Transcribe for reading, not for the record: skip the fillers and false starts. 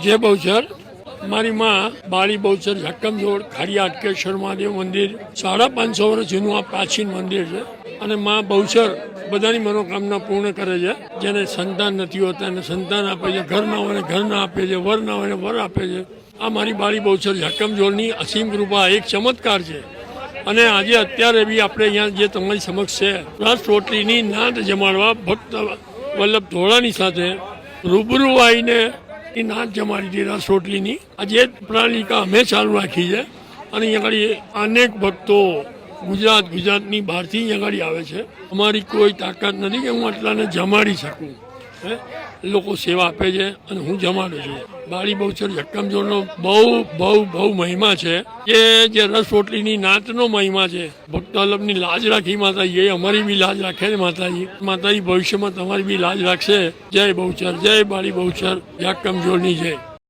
જય બહુચર. મારી માં બાળી બહુચર જક્કમજોડ ખાડિયા અટકેશ્વર મહાદેવ મંદિર 550 વર્ષ જૂનું આ પ્રાચીન મંદિર છે. અને માં બહુચર બધાની મનોકામના પૂર્ણ કરે છે. જેને સંતાન નથી હોતા એને સંતાન આપે છે, ઘર ના હોય ઘર ના આપે છે, વર ના હોય વર આપે છે. આ મારી બાળી બહુચર જક્કમજોડની અસીમ કૃપા એક ચમત્કાર છે. અને આજે અત્યારે બી આપણે અહીંયા જે તમારી સમક્ષ છે રસ રોટલીની નાદ જમાડવા ભક્ત વલ્લભ ધોળાની સાથે રૂબરૂ આવીને એ નાદ જમાડી હતી રસ રોટલીની. આજે પ્રણાલિકા અમે ચાલુ રાખી છે. અને અહીંયા આગળ અનેક ભક્તો ગુજરાતની બહારથી અહીંયા આગળ આવે છે. અમારી કોઈ તાકાત નથી કે હું આટલાને જમાડી શકું. લોકો સેવા આપે છે અને હું જમાડું છું. બાળી બહુચર જક્કમજોડનો બહુ મહિમા છે. કે જે રસ રોટલીની નાતનો મહિમા છે. ભક્ત વલ્લભની લાજ રાખી માતાજી, એ અમારી બી લાજ રાખે ને માતાજી ભવિષ્યમાં તમારી બી લાજ રાખશે. જય બહુચર, જય બાળી બહુચર જક્કમજોડની જય.